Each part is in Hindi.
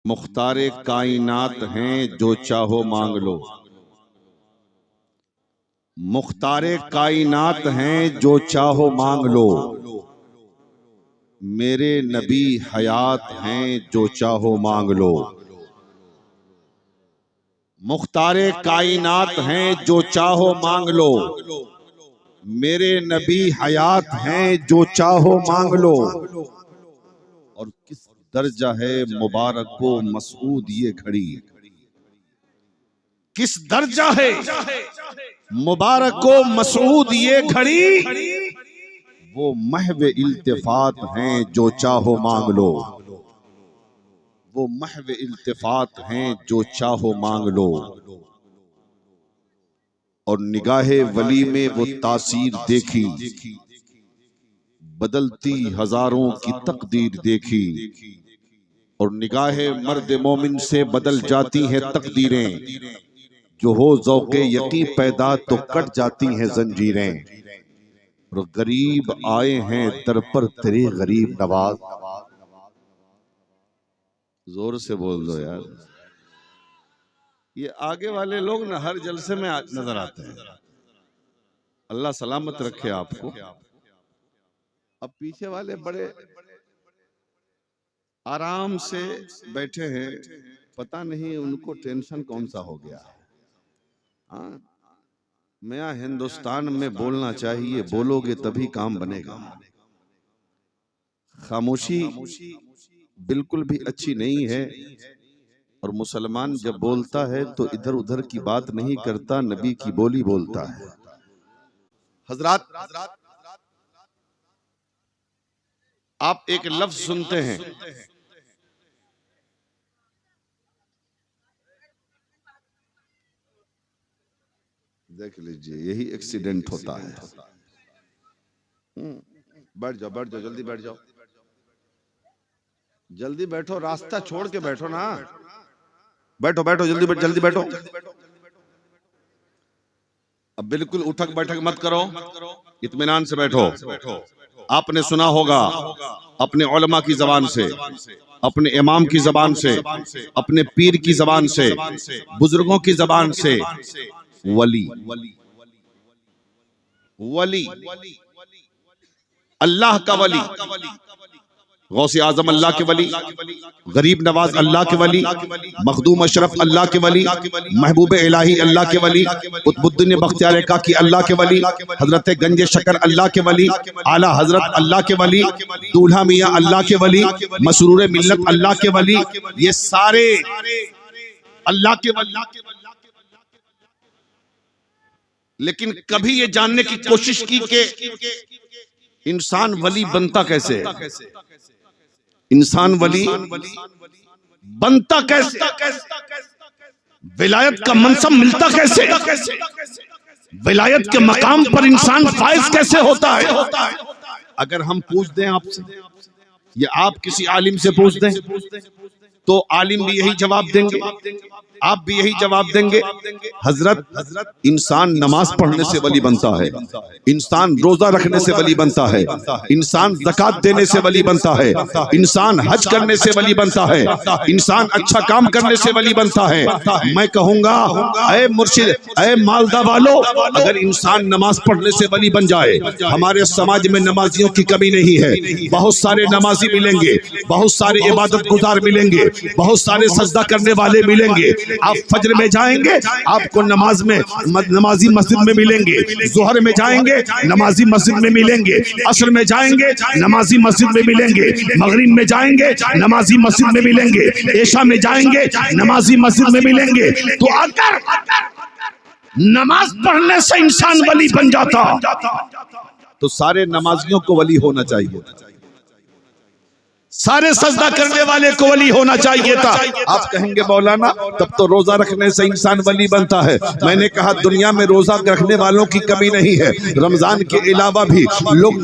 मुख्तारे कायनात हैं जो चाहो मांग लो। मुख्तारे कायनात हैं जो चाहो मांग लो। मेरे नबी हयात हैं जो चाहो मांग लो। मुख्तारे कायनात हैं जो चाहो मांग लो। मेरे नबी हयात हैं जो चाहो मांग लो। और किस दर्जा है मुबारक को मसऊद ये घड़ी, किस दर्जा है मुबारक को मसऊद ये घड़ी। वो महव इल्तिफात हैं जो चाहो मांग लो। वो महव इल्तिफात हैं जो चाहो मांग लो। और निगाहे वली में वो तासीर देखी, बदलती हजारों की तकदीर देखी। और निगाहे मर्द मोमिन से बदल जाती हैं तकदीरें। जो हो ज़ौक़े यकीन पैदा तो कट जाती हैं जंजीरें। और गरीब आए हैं दर पर तेरे गरीब नवाज। जोर से बोल दो यार। ये आगे वाले लोग ना हर जलसे में नजर आते हैं। अल्लाह सलामत रखे आपको। अब पीछे वाले बड़े आराम से बैठे हैं, पता नहीं उनको टेंशन कौन सा हो गया है। हाँ, मैं हिंदुस्तान में बोलना चाहिए, बोलोगे तभी काम बनेगा। खामोशी बिल्कुल भी अच्छी नहीं है। और मुसलमान जब बोलता है तो इधर उधर की बात नहीं करता, नबी की बोली बोलता है। हजरात, आप एक लफ्ज सुनते हैं, देख लीजिए, यही एक्सीडेंट होता है। बैठ जाओ, बैठ जाओ, जल्दी बैठ जाओ, जल्दी बैठो, रास्ता छोड़ के बैठो ना। बैठो बैठो, जल्दी बैठो, जल्दी बैठो। अब बिल्कुल उठक बैठक मत करो, इत्मीनान से बैठो। आपने सुना होगा अपने उलमा की जबान से, अपने इमाम की जबान से, अपने पीर की जबान से, बुजुर्गों की जबान से, वली वली अल्लाह का वली, गौसे आजम अल्लाह के वली, गरीब नवाज अल्लाह के वली, मखदूम अशरफ अल्लाह के वली, महबूब इलाही अल्लाह के वली, कुतुबुद्दीन बख्तियार काकी अल्लाह के वली, हजरत गंज शकर अल्लाह के वली, आला हजरत अल्लाह के वली, दूल्हा मियाँ अल्लाह के वली, मसरूर मिल्लत अल्लाह के वली, ये सारे अल्लाह के वली। लेकिन कभी ये जानने की कोशिश की कि इंसान वली बनता कैसे है? इंसान वली बनता कैसे? विलायत का मनसब मिलता कैसे? विलायत के मकाम पर इंसान फाइज कैसे होता है? अगर हम पूछ दें आपसे, या आप किसी आलिम से पूछ दें, तो आलिम भी यही जवाब देंगे, आप भी यही जवाब देंगे। हजरत, इंसान नमाज पढ़ने से वली बनता है, इंसान रोजा रखने से वली बनता है, इंसान ज़कात देने से वली बनता है, इंसान हज करने से वली बनता है, इंसान अच्छा काम करने से वली बनता है। मैं कहूंगा, ऐ मुर्शिद, ऐ मालदा वालों, अगर इंसान नमाज पढ़ने से वली बन जाए, हमारे समाज में नमाजियों की कमी नहीं है। बहुत सारे नमाजी मिलेंगे, बहुत सारे इबादत गुजार मिलेंगे, बहुत सारे सजदा करने वाले मिलेंगे। आप फजर में जाएंगे, आपको नमाज में नमाजी मस्जिद में मिलेंगे, जोहर में जाएंगे नमाजी मस्जिद में मिलेंगे, असर में जाएंगे नमाजी मस्जिद में मिलेंगे, मगरिब में जाएंगे नमाजी मस्जिद में मिलेंगे, ऐशा में जाएंगे नमाजी मस्जिद में मिलेंगे। तो अगर नमाज पढ़ने से इंसान वली बन जाता तो सारे नमाजियों को वली होना चाहिए, सारे सजदा करने वाले को वली होना चाहिए था। आप कहेंगे मौलाना, तब तो रोजा रखने से इंसान वली बनता है। मैंने कहा, दुनिया में रोजा रखने वालों की कमी नहीं है। रमजान के अलावा भी लोग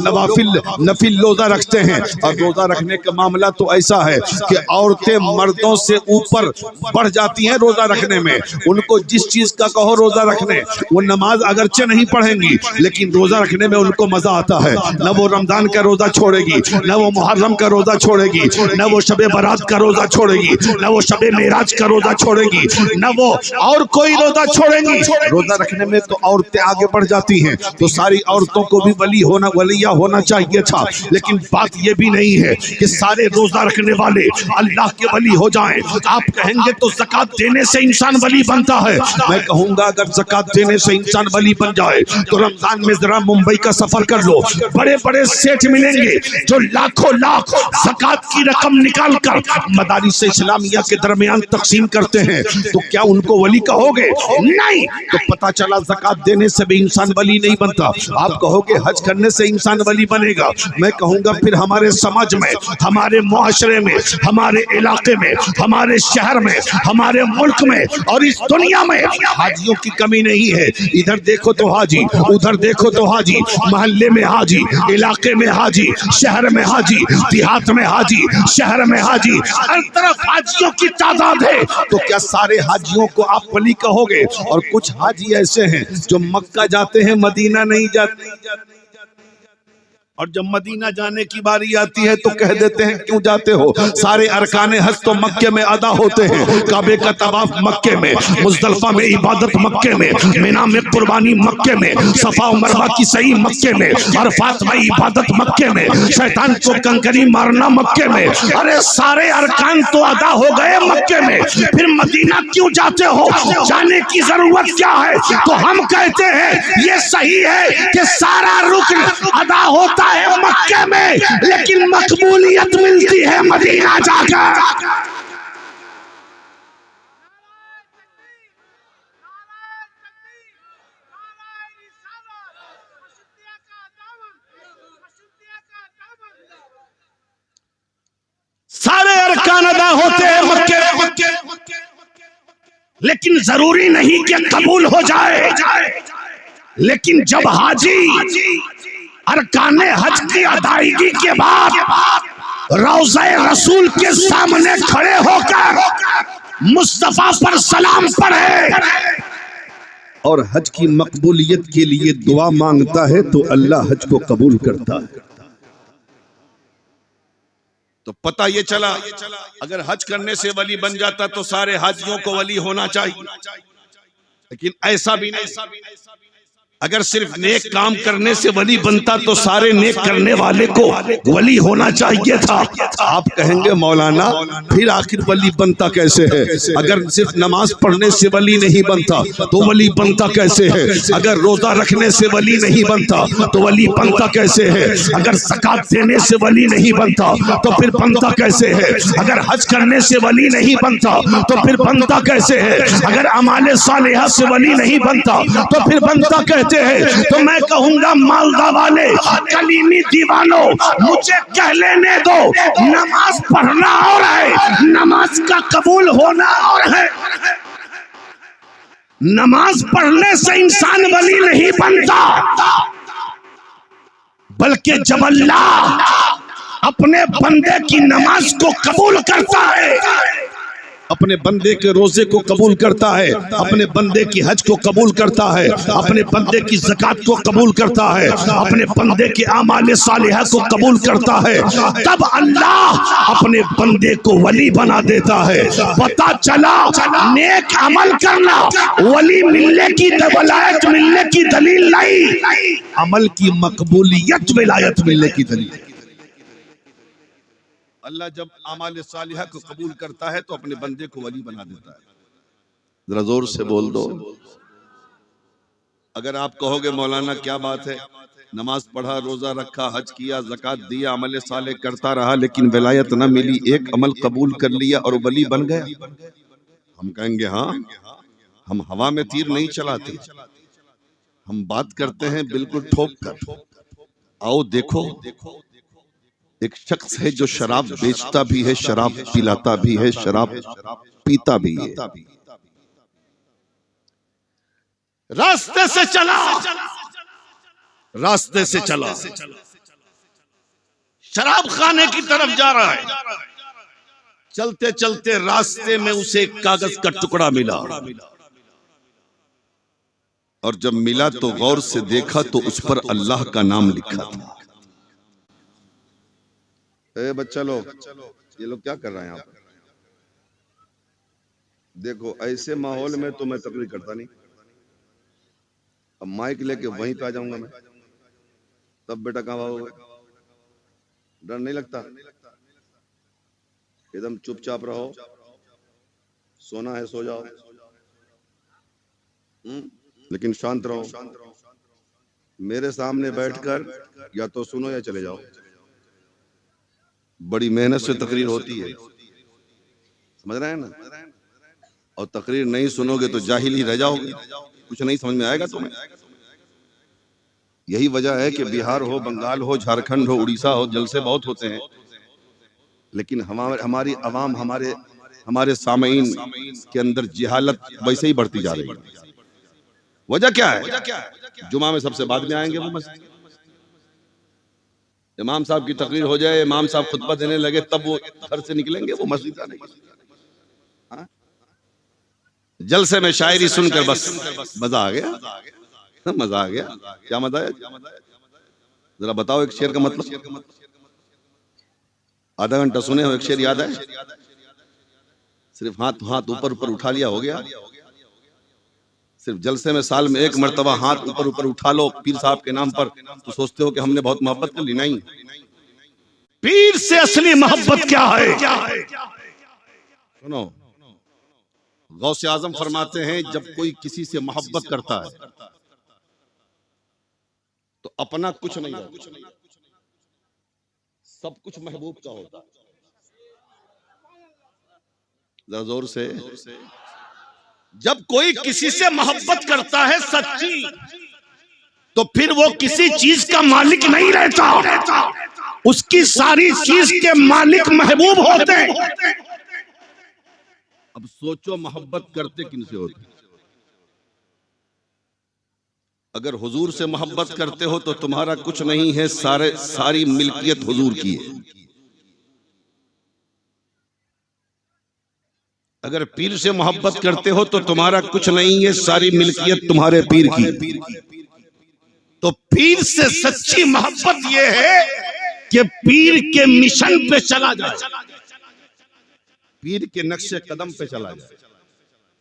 नफिल रोजा रखते हैं। और रोजा रखने का मामला तो ऐसा है कि औरतें मर्दों से ऊपर बढ़ जाती हैं रोजा रखने में। उनको जिस चीज का कहो रोजा रखने, वो नमाज अगरचे नहीं पढ़ेंगी, लेकिन रोजा रखने में उनको मजा आता है। न वो रमजान का रोजा छोड़ेगी, न वो मुहर्रम का रोजा छोड़ेगी, छोड़ेगी, न वो शबे बारात का रोजा छोड़ेगी, न वो शबे मेराज का रोजा छोड़ेगी, न वो और कोई रोजा छोड़ेंगी। रोजा रखने में तो औरतें आगे बढ़ जाती हैं, तो सारी औरतों को भी वलिया होना चाहिए था, लेकिन बात ये भी नहीं है कि सारे रोजा रखने वाले अल्लाह के वली हो जाएं। आप कहेंगे तो ज़कात देने से इंसान वली बनता है। मैं कहूंगा अगर ज़कात देने से इंसान वली बन जाए तो रमजान में जरा मुंबई का सफर कर लो, बड़े बड़े सेठ मिलेंगे जो लाखों लाख ज़कात की रकम निकाल कर मदारिस इस्लामिया के दरमियान तकसीम करते हैं, तो क्या उनको वली कहोगे? नहीं। तो पता चला ज़कात देने से भी इंसान वली नहीं बनता। आप कहोगे हज करने से इंसान वली बनेगा। मैं कहूंगा फिर हमारे समाज में, हमारे मुआशरे में, हमारे इलाके में, हमारे शहर में, हमारे मुल्क में और इस दुनिया में हाजियों की कमी नहीं है। इधर देखो तो हाजी, उधर देखो तो हाजी, मोहल्ले में हाजी, इलाके में हाजी, शहर में हाजी, देहात में हाजी, शहर में हाजी, हर तरफ हाजियों की तादाद है। तो क्या सारे हाजियों को आप वली कहोगे? और कुछ हाजी ऐसे हैं जो मक्का जाते हैं मदीना नहीं जाते, और जब मदीना जाने की बारी आती है तो कह देते हैं क्यों जाते हो? सारे अरकाने हज तो मक्के में अदा होते हैं, काबे का तवाफ मक्के में, मुज़दलिफा में इबादत मक्के में, मिना में कुर्बानी मक्के में, सफा और मरवा की सही मक्के में, अरफात में इबादत मक्के में, शैतान को कंकरी मारना मक्के में। अरे सारे अरकान तो अदा हो गए मक्के में, फिर मदीना क्यों जाते हो? जाने की जरूरत क्या है? तो हम कहते हैं ये सही है कि सारा रुकन अदा होता है मक्के में, लेकिन मकबूलियत मिलती है मदीना जाकर। सारे अरकान अदा होते हैं मक्के, लेकिन जरूरी नहीं कि कबूल हो जाए। लेकिन जब हाजी अरकाने हज की अदायगी के बाद रौज़े रसूल के सामने खड़े होकर मुस्तफा पर सलाम पढ़े और हज की मकबूलियत के लिए दुआ मांगता है तो अल्लाह हज को कबूल करता है। तो पता ये चला अगर हज करने से वली बन जाता तो सारे हाजियों को वली होना चाहिए, लेकिन ऐसा भी नहीं। अगर सिर्फ नेक काम करने से वली बनता तो सारे नेक करने वाले को वली होना चाहिए था। आप कहेंगे मौलाना फिर आखिर वली बनता कैसे है? अगर सिर्फ नमाज पढ़ने से वली नहीं बनता तो वली बनता कैसे है? अगर रोजा रखने से वली नहीं बनता तो वली बनता कैसे है? अगर ज़कात देने से वली नहीं बनता तो फिर बनता कैसे है? अगर हज करने से वली नहीं बनता तो फिर बनता कैसे है? अगर अमाले सालिहा से वली नहीं बनता तो फिर बनता कैसे है? तो मैं कहूंगा मालदा वाले कलीमी दीवानों, मुझे कह लेने दो, नमाज पढ़ना और है, नमाज का कबूल होना और है। नमाज पढ़ने से इंसान वली नहीं बनता, बल्कि जब अल्लाह अपने बंदे की नमाज को कबूल करता है, अपने बंदे के रोजे को कबूल करता है, अपने बंदे की हज को कबूल करता है, अपने बंदे की ज़कात को कबूल करता है, अपने बंदे के आमाले सालिहा को कबूल करता है, तब अल्लाह अपने बंदे को वली बना देता है। पता चला नेक अमल करना वली मिलने की, वलायत मिलने की दलील नहीं, अमल की मकबूलियत विलायत मिलने की दलील। अल्लाह जब आमाल सालिहा को कबूल करता है तो अपने बंदे को वली बना देता है। जरा जोर से बोल दो। अगर आप कहोगे मौलाना क्या बात है, नमाज पढ़ा, रोजा रखा, हज किया, ज़कात दिया, अमल साले करता रहा, लेकिन विलायत न मिली, एक अमल कबूल कर लिया और वली बन गया, हम कहेंगे हाँ, हम हवा में तीर नहीं चलाते, हम बात करते हैं बिल्कुल ठोक कर। आओ देखो, एक शख्स है जो शराब बेचता भी है, शराब पिलाता भी है, शराब पीता भी है। रास्ते से चला, रास्ते से चला, शराब खाने की तरफ जा रहा है। चलते चलते रास्ते में उसे एक कागज का टुकड़ा मिला, और जब मिला तो गौर से देखा तो उस पर अल्लाह का नाम लिखा था। ए बच्चा लोग, ये लोग क्या कर रहे हैं यहाँ पर? देखो ऐसे माहौल में तो मैं तकरीर करता नहीं। अब माइक लेके वहीं पे आ जाऊंगा मैं, तब बेटा कहाँ होगा? डर नहीं लगता? एकदम चुपचाप रहो, सोना है सो जाओ, लेकिन शांत रहो। मेरे सामने बैठकर या तो सुनो या चले जाओ। बड़ी मेहनत से तकरीर होती है, समझ रहे हैं ना? और तकरीर नहीं सुनोगे तो जाहिल ही रह जाओगे, कुछ नहीं समझ में आएगा तुम्हें। यही वजह है कि बिहार हो, बंगाल हो, झारखंड हो, उड़ीसा हो, जलसे बहुत होते हैं, लेकिन हमारी अवाम, हमारे सामईन के अंदर जिहालत वैसे ही बढ़ती जा रही है। वजह क्या है? जुमा में सबसे बाद में आएंगे वो मस्जिद, इमाम साहब की तकरीर हो जाए, इमाम साहब खुतबा देने लगे, तब वो घर से निकलेंगे वो मस्जिद आने। जलसे में शायरी सुनकर बस मजा आ गया, मजा आ गया। क्या मजा है? जरा बताओ एक शेर का मतलब। आधा घंटा सुने हो, एक शेर याद है? सिर्फ हाथ ऊपर ऊपर उठा लिया, हो गया। सिर्फ जलसे में साल में एक मर्तबा हाथ ऊपर ऊपर उठा लो पीर साहब के नाम पर, तो सोचते हो कि हमने बहुत मोहब्बत कर ली। नहीं, पीर से असली मोहब्बत क्या है? सुनो, गौसे आजम फरमाते हैं, जब कोई किसी से मोहब्बत करता है तो अपना कुछ नहीं होता, सब कुछ महबूब का होता है। जरा जोर से। जब कोई किसी से मोहब्बत करता है सच्ची, तो फिर वो किसी चीज का मालिक नहीं रहता, उसकी सारी चीज के मालिक महबूब होते हैं। अब सोचो, मोहब्बत करते किनसे होते? अगर हुजूर से मोहब्बत करते हो तो तुम्हारा कुछ नहीं है, सारी मिल्कियत हुजूर की है। अगर पीर से मोहब्बत करते हो तो तुम्हारा कुछ नहीं है, सारी मिल्कियत तुम्हारे पीर की। तो पीर से सच्ची मोहब्बत यह है कि पीर के मिशन पे चला जाए, पीर के नक्शे कदम पे चला जाए।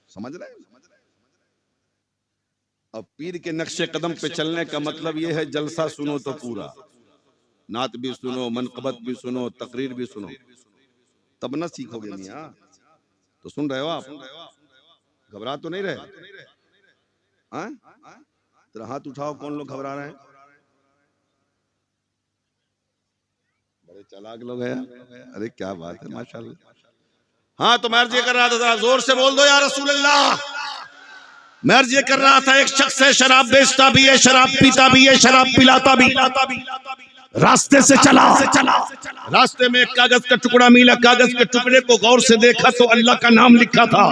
समझ रहे हैं? अब पीर के नक्शे कदम पे चलने का मतलब यह है, जलसा सुनो तो पूरा, नात भी सुनो, मनकबत भी सुनो, तकरीर भी सुनो, तब ना सीखोगे मियां। तो सुन रहे हो आप? घबरा तो नहीं रहे? तेरा हाथ उठाओ, कौन लोग घबरा रहे हैं? बड़े चालाक लोग हैं। अरे क्या बात है, माशाल्लाह। हाँ, तो मैं अर्ज कर रहा था, जोर से बोल दो या रसूल अल्लाह। मैं अर्ज कर रहा था, एक शख्स है, शराब बेचता भी है, शराब पीता भी है, शराब पिलाता भी। रास्ते से चला, रास्ते में एक कागज का टुकड़ा मिला, कागज के टुकड़े को गौर से देखा तो अल्लाह का नाम लिखा था।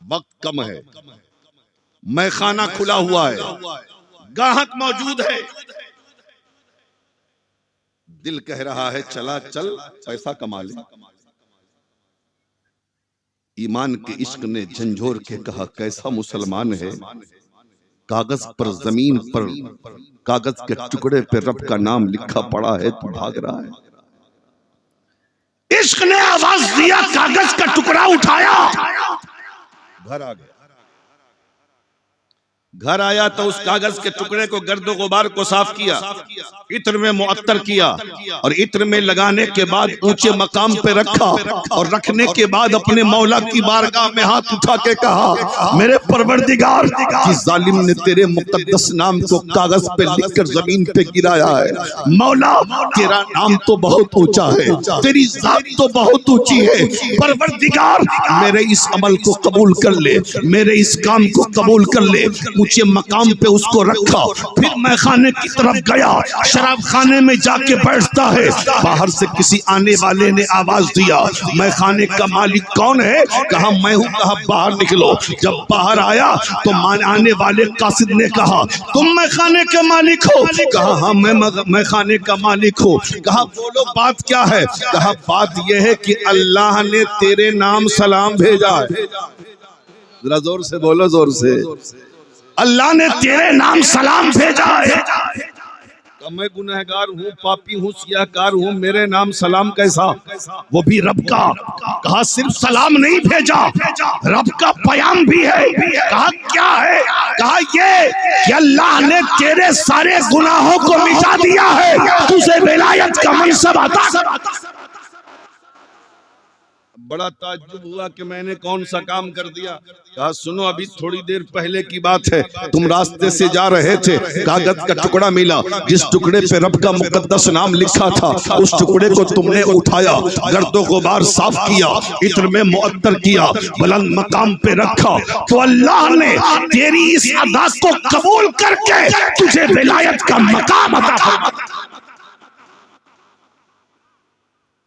वक्त कम है, मैखाना खुला हुआ है, गाहक मौजूद है, दिल कह रहा है चला चल पैसा कमा ले। ईमान के इश्क ने झंझोर के कहा, कैसा मुसलमान है, कागज पर, जमीन पर, कागज के टुकड़े पे रब का नाम लिखा पड़ा है, तू भाग रहा है। इश्क ने आवाज दिया, कागज का टुकड़ा उठाया, घर आ गया। घर आया तो उस कागज के टुकड़े को, गर्द गुबार को साफ किया, इत्र में मुअत्तर किया, और इत्र में लगाने के बाद ऊंचे मकाम पे रखा, और रखने के बाद अपने मौला की बारगाह में हाथ उठा के कहा, मेरे परवरदिगार, जिस जालिम ने तेरे मुक़द्दस नाम को कागज पे लिखकर जमीन पे गिराया है, मौला तेरा नाम तो बहुत ऊंचा है, तेरी जात तो बहुत ऊंची है, परवरदिगार मेरे इस अमल को कबूल कर ले, मेरे इस काम को कबूल कर ले। ऊंचे मकाम पे उसको रखा, फिर मैखाने की तरफ गया, शराब खाने में जाके बैठता है। बाहर से किसी आने वाले ने आवाज दिया, मैखाने का मालिक कौन है? कहा मैं हूँ। कहा बाहर निकलो। जब बाहर आया तो आने वाले कासिद ने कहा, तुम मैखाने के मालिक हो? कहा हाँ मैं मैखाने का मालिक हूँ। कहा बोलो बात क्या है? कहा बात यह है कि अल्लाह ने तेरे नाम सलाम भेजा है। जरा जोर से बोलो, जोर से। अल्लाह ने तेरे नाम सलाम भेजा है। मैं गुनहगार हूँ, पापी हूँ, सियाहकार हूँ, मेरे नाम सलाम कैसा, वो भी रब का। कहा सिर्फ सलाम नहीं भेजा, रब का पयाम भी है। कहा क्या है? कहा ये कि अल्लाह ने तेरे सारे गुनाहों को मिटा दिया है, तुझे विलायत का मनसब अता। बड़ा ताज्जुब हुआ कि मैंने कौन सा काम कर दिया। कहा सुनो, अभी थोड़ी देर पहले की बात है, तुम रास्ते से जा रहे थे, कागज का टुकड़ा मिला, जिस टुकड़े पे रब का मुकद्दस नाम लिखा था, उस टुकड़े को तुमने उठाया, गर्दों को बार साफ किया, इत्र में मुअत्तर किया, बुलंद मकाम पे रखा, तो अल्लाह ने तेरी इस अदा को कबूल करके तुझे विलायत का मकाम अता फरमाया।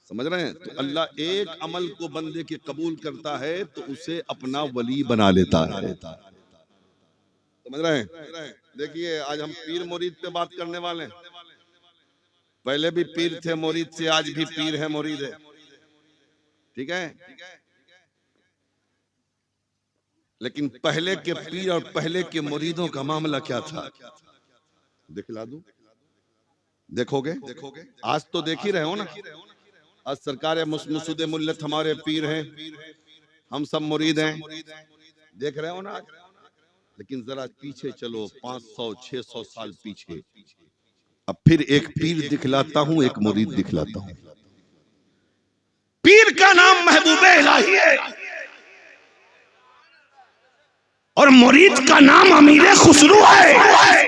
समझ रहे हैं? तो अल्लाह एक अमल को बंदे के कबूल करता है तो उसे अपना वली बना लेता है। समझ रहे हैं? देखिए आज हम पीर मुरीद पे बात करने वाले हैं। पहले भी पीर थे मुरीद से, आज भी पीर है मुरीद है। ठीक है, लेकिन पहले के पीर और पहले के मुरीदों का मामला क्या था, दिखला दूं? देखोगे? आज तो देख ही रहे हो ना, आज सरकार मसूद मुल्लत हमारे पीर हैं, हम सब मुरीद हैं, देख रहे हो ना। लेकिन जरा पीछे चलो, 500-600 साल पीछे, अब फिर एक पीर दिखलाता हूं, एक मुरीद दिखलाता हूं। पीर का नाम महबूबे इलाही है और मुरीद का नाम अमीरे खुसरू है।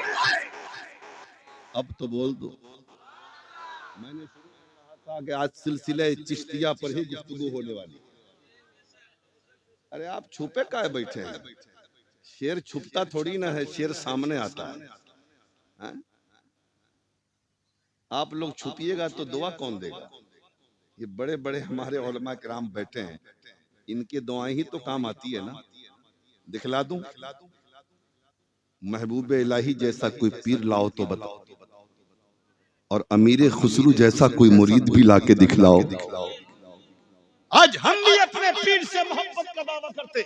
अब तो बोल दो। मैंने कि आज सिलसिले चिश्तिया पर ही गुफ्तगू होने वाली। अरे आप छुपे काहे बैठे हैं? शेर छुपता थोड़ी ना है, शेर सामने आता है। आप लोग छुपिएगा तो दुआ कौन देगा? ये बड़े बड़े हमारे उलमा किराम बैठे हैं, इनके दुआएं ही तो काम आती है ना। दिखला दूं? महबूबे इलाही जैसा कोई पीर लाओ तो बताओ, और अमीरे खुसरू जैसा कोई मुरीद भी लाके दिखलाओ। आज हम भी अपने पीर से मोहब्बत का दावा करते,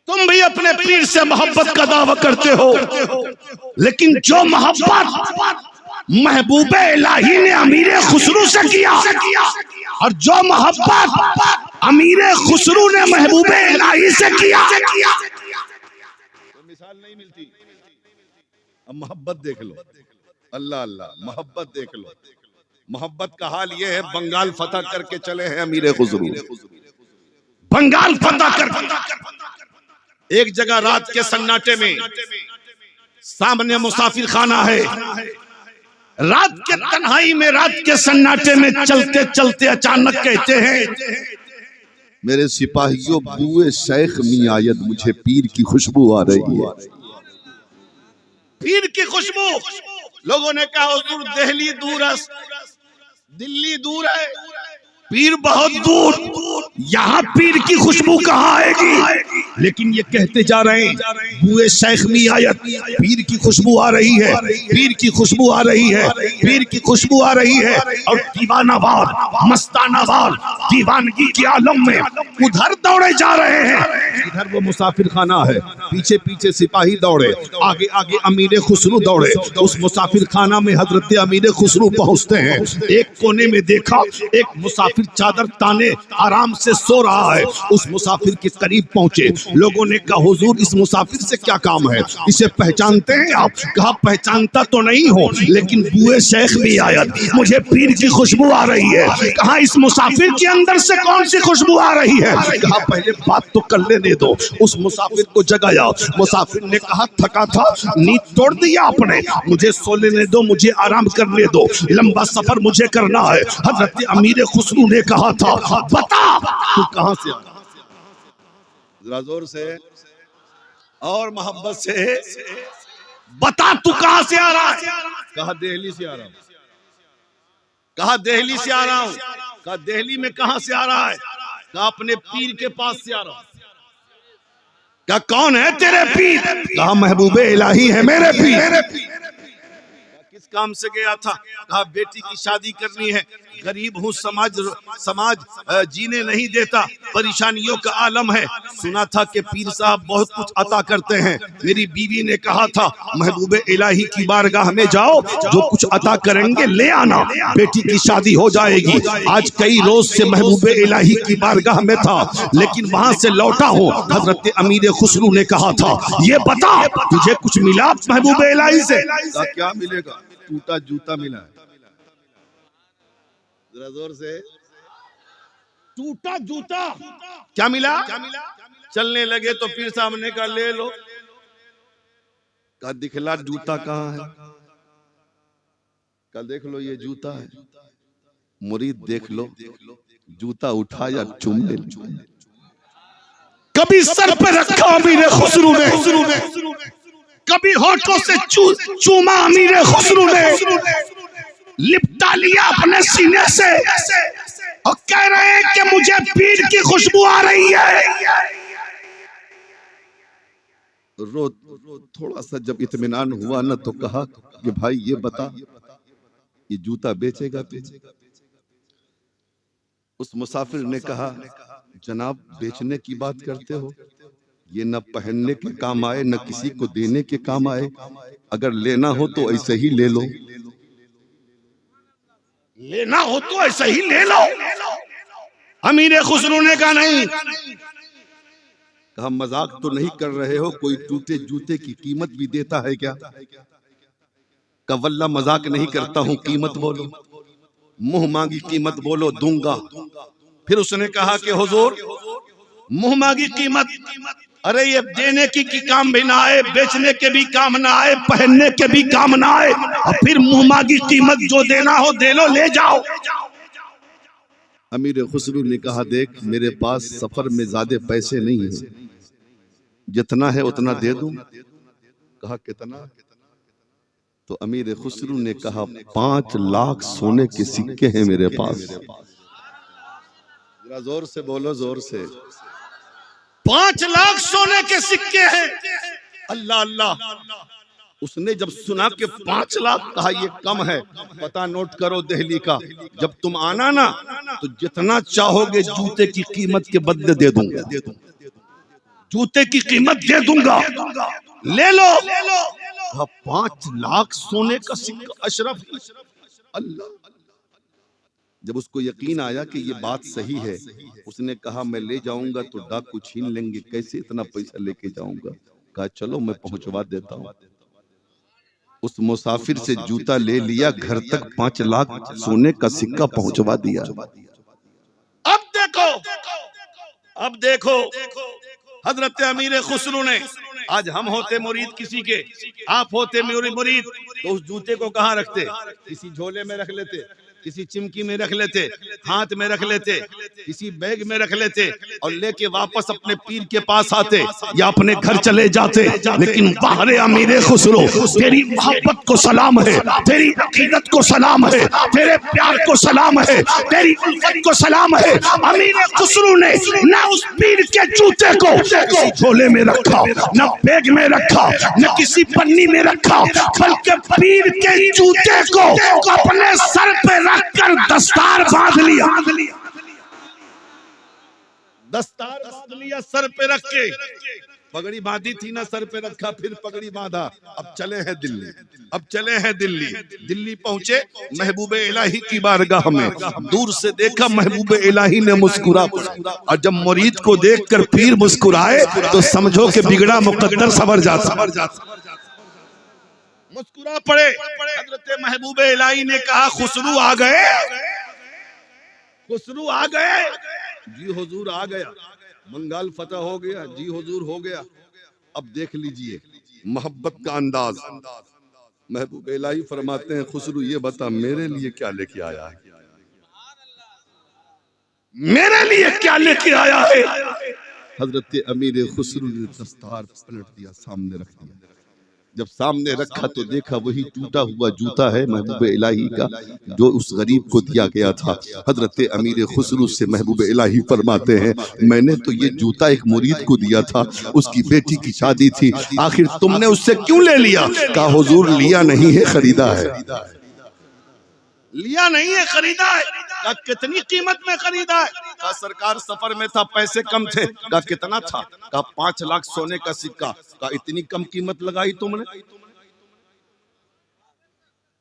तुम भी अपने पीर से मोहब्बत का दावा करते हो, लेकिन जो मोहब्बत महबूबे इलाही ने अमीरे खुसरू से किया और जो मोहब्बत अमीरे खुसरू ने महबूबे इलाही से किया, मिसाल नहीं मिलती। अब मोहब्बत देख लो, अल्लाह अल्लाह, मोहब्बत देख लो। मोहब्बत का हाल ये है, बंगाल फतह करके चले हैं अमीरे खुसरू, बंगाल फतह कर। एक जगह रात के सन्नाटे में सामने मुसाफिर खाना है, रात के तन्हाई में, रात के सन्नाटे में चलते चलते अचानक कहते हैं, मेरे सिपाहियों, बुए शेख मियायत, मुझे पीर की खुशबू आ रही है। पीर की खुशबू। लोगों ने कहा हुजूर दिल्ली दूर है, दिल्ली दूर है, पीर बहुत दूर, यहाँ पीर की खुशबू कहाँ आएगी? लेकिन ये कहते जा रहे हैं, बुए शेख मियायत, पीर की खुशबू आ रही है, पीर की खुशबू आ रही है, पीर की खुशबू आ रही है। और दीवानावार, मस्तानावार, दीवानगी के आलम में उधर दौड़े जा रहे हैं। इधर वो मुसाफिर खाना है, पीछे पीछे सिपाही दौड़े, आगे आगे अमीरे खुसरू दौड़े। उस मुसाफिर खाना में हजरत अमीरे खुसरू पहुंचते हैं। एक कोने में देखा, एक मुसाफिर चादर ताने आराम से सो रहा है। उस मुसाफिर के करीब पहुंचे, लोगों ने कहा हुजूर इस मुसाफिर से क्या काम है, इसे पहचानते हैं आप? कहा पहचानता तो नहीं हो, लेकिन बुए शेख भी आयत, मुझे पीर की खुशबू आ रही है। कहा इस मुसाफिर के अंदर से कौन सी खुशबू आ रही है? कहा पहले बात तो कर लेने दो। उस मुसाफिर को जगाया, मुसाफिर ने कहा थका था, नींद तोड़ दिया आपने, मुझे सो लेने दो, मुझे आराम करने दो, लंबा सफर मुझे करना है। हजरत अमीर खुसरू ने कहा था, बता तू कहां से आया? जरा जोर से और मोहब्बत से बता, तू कहां से आ रहा है? कहा दिल्ली से आ रहा हूं। कहा दिल्ली से आ रहा हूं। कहा दिल्ली में कहां से आ रहा है? कहा अपने पीर के पास से आ रहा हूं। क्या कौन है तेरे पीर? कहा महबूबे इलाही है मेरे पीर। किस काम से गया था? कहा बेटी की शादी करनी है, गरीब हूँ, समाज जीने नहीं देता, परेशानियों का आलम है। सुना था कि पीर साहब बहुत कुछ अता करते हैं। मेरी बीवी ने कहा था महबूबे इलाही की बारगाह में जाओ, जो कुछ अता करेंगे ले आना, बेटी की शादी हो जाएगी। आज कई रोज से महबूबे इलाही की बारगाह में था, लेकिन वहां से लौटा हूँ। हजरत अमीर खुसरू ने कहा था, ये बता तुझे कुछ मिला महबूबे इलाही से? क्या मिलेगा? टूटा जूता मिला है। जरा जोर से। टूटा जूता क्या मिला? चलने लगे तो पीर साहब ने कहा ले लो। का दिखला जूता कहाँ है? का देख लो ये जूता है। मुरीद देख लो, जूता उठाया चूम ले। कभी सर पे रखा अमीर खुसरू ने, कभी होठों से चूमा अमीर खुसरू ने, लिपटा लिया अपने सीने से और कह रहे हैं कि मुझे पीर की खुशबू आ रही है। रो थोड़ा सा जब इत्मीनान हुआ ना तो कहा कि भाई ये बता, ये जूता बेचेगा तू? उस मुसाफिर ने कहा, जनाब बेचने की बात करते हो, ये न पहनने के काम आए न किसी को देने के काम आए। अगर लेना हो तो ऐसे ही ले लो। लेना हो तो ऐसे ही ले लो। अमीर खुसरू ने कहा नहीं। कहा मजाक तो नहीं कर रहे हो? कोई टूटे जूते की कीमत भी देता है क्या? का वल्ला मजाक नहीं करता हूँ, कीमत बोलो। मुंह मांगी कीमत बोलो, दूंगा। फिर उसने कहा कि हुजूर मुंह मांगी कीमत, अरे ये देने की काम भी ना आए, बेचने के भी काम ना आए, पहनने के भी काम ना आए, और फिर मुंह मांगी कीमत जो देना हो दे लो, ले जाओ। अमीर खुसरू ने कहा, देख मेरे पास सफर में ज्यादा पैसे नहीं है, जितना है उतना दे दूं। कहा कितना? तो अमीर खुसरू ने कहा 5 लाख सोने के सिक्के हैं मेरे पास। जरा जोर से बोलो, जोर से। 5 लाख सोने के सिक्के हैं। अल्लाह अल्लाह। उसने जब सुना कि 5 लाख, कहा ये कम है, पता नोट करो दिल्ली का। जब तुम आना ना तो जितना चाहोगे जूते की कीमत के बदले दे दूंगा। जूते की कीमत दे दूंगा, ले लो। 5 लाख सोने का सिक्का अशरफ। अल्लाह। जब उसको यकीन आया कि ये बात सही है, उसने कहा मैं ले जाऊंगा तो डाकू छीन लेंगे, कैसे इतना पैसा लेके जाऊंगा? कहा चलो मैं पहुंचवा देता हूं। उस मुसाफिर से जूता ले लिया, घर तक 5 लाख सोने का सिक्का पहुंचवा दिया। अब देखो हजरत अमीर खुसरू ने, आज हम होते मुरीद किसी के, आप होते मुरीद, तो उस जूते को कहाँ रखते? किसी झोले में रख लेते, किसी चिमकी में रख लेते, हाथ में रख लेते, किसी बैग में रख लेते और लेके वापस अपने पीर के पास आते या अपने घर चले जाते। लेकिन बाहरे अमीर खुसरो, तेरी मोहब्बत को सलाम है, तेरी अकीदत को सलाम है, तेरे प्यार को सलाम है, तेरी उल्फत को सलाम है। अमीर खुसरो ने न उस पीर के जूते को किसी झोले में रखा, न बैग में रखा, न किसी पन्नी में रखा, बल्कि पीर के जूते को अपने सर पे कर दस्तार बांध लिया। दस्तार बांध लिया सर पे रख के। पगड़ी बांधी थी ना, सर पे रखा, फिर पगड़ी बांधा। अब चले हैं दिल्ली, अब चले हैं दिल्ली। दिल्ली पहुंचे महबूबे इलाही की बारगाह में। दूर से देखा महबूबे इलाही ने मुस्कुरा, और जब मुरीद को देखकर पीर मुस्कुराए तो समझो कि बिगड़ा मुकद्दर संवर जाता। मुस्कुरा पड़े। हजरत महबूबे इलाही ने कहा खुसरू आ गए, खुसरू आ गए। जी हुजूर आ गया, बंगाल फतह हो गया। जी हुजूर हो गया। अब देख लीजिए मोहब्बत का अंदाज। महबूब इलाही फरमाते हैं, खुसरू ये बता मेरे लिए क्या लेके आया है? मेरे लिए क्या लेके आया है? हजरत अमीर खुसरू ने दस्तार पलट दिया, सामने रख दिया। जब सामने रखा तो देखा वही टूटा हुआ जूता है महबूब इलाही का, जो उस गरीब को दिया गया था। हजरत अमीर खुसरू से महबूब इलाही फरमाते हैं, मैंने तो ये जूता एक मुरीद को दिया था, उसकी बेटी की शादी थी, आखिर तुमने उससे क्यों ले लिया? कहा हुजूर लिया नहीं है, खरीदा है। लिया नहीं है, खरीदा है। कितनी कीमत में खरीदा है? कहा सरकार सफर में था, पैसे कम थे। कहा कितना था? कहा 5 लाख सोने का सिक्का। कहा इतनी कम कीमत लगाई तुमने?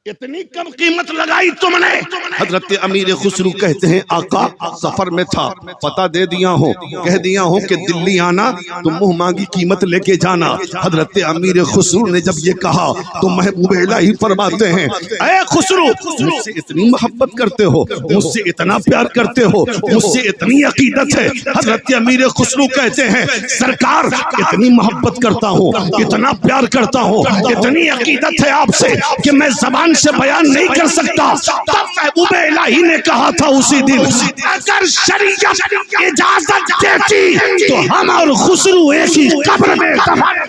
इतनी कम कीमत लगाई तुमने? हजरत अमीर खुसरू कहते हैं आका सफर में था, पता दे दिया हो, कह दिया हो कि दिल्ली आना तो मुंह मांगी कीमत लेके जाना। हजरत अमीर खुसरू ने जब ये कहा तो महबूब इलाही फरमाते हैं ऐ खुसरू, मुझसे इतनी मोहब्बत करते हो, मुझसे इतना प्यार करते हो, मुझसे इतनी अकीदत है। हजरत अमीर खुसरू कहते हैं सरकार इतनी मोहब्बत करता हूँ, इतना प्यार करता हूँ, इतनी अकीदत है आपसे कि मैं जबान से बयान नहीं कर सकता। तब महबूब इलाही ने कहा था उसी दिन अगर शरीयत इजाजत देती तो हम और खुसरू एक ही कब्र में दफन।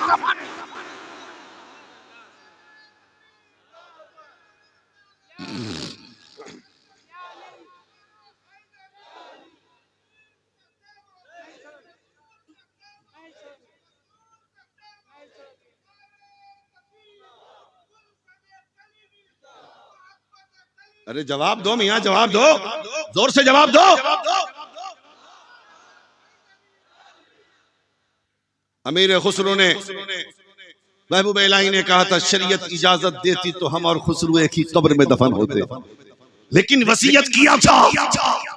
अरे जवाब दो मियां, जवाब दो, जोर से जवाब दो। अमीर खुसरू ने महबूब इलाही ने कहा था शरीयत इजाजत देती तो हम और खुसरू एक ही कब्र में दफन होते, लेकिन वसीयत किया था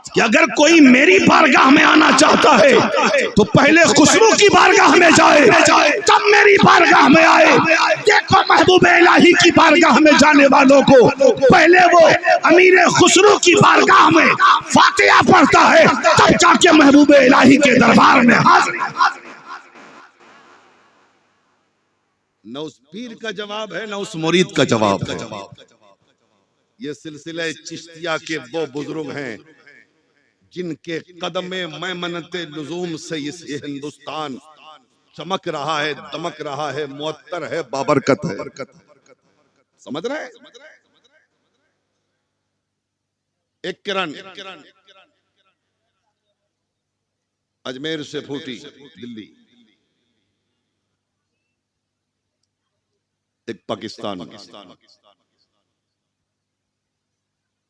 कि अगर कोई मेरी बारगाह में आना चाहता है तो पहले खुसरू की बारगाह में जाए, तब मेरी बारगाह में आए। देखो महबूब इलाही की बारगाह में जाने वालों को पहले वो अमीर खुसरू की बारगाह में फातिहा पढ़ता है, तब जाके महबूब इलाही के दरबार में हाजिर। न उस पीर का जवाब है न उस मुरीद का जवाब है। ये सिलसिले चिश्तिया के वो बुजुर्ग हैं जिनके कदमे मैमनते लुजूम से इस ये हिंदुस्तान चमक रहा है, दमक रहा है, मुअत्तर है, बाबरकत है। समझ रहे हैं? एक किरण अजमेर से फूटी दिल्ली, एक पाकिस्तान,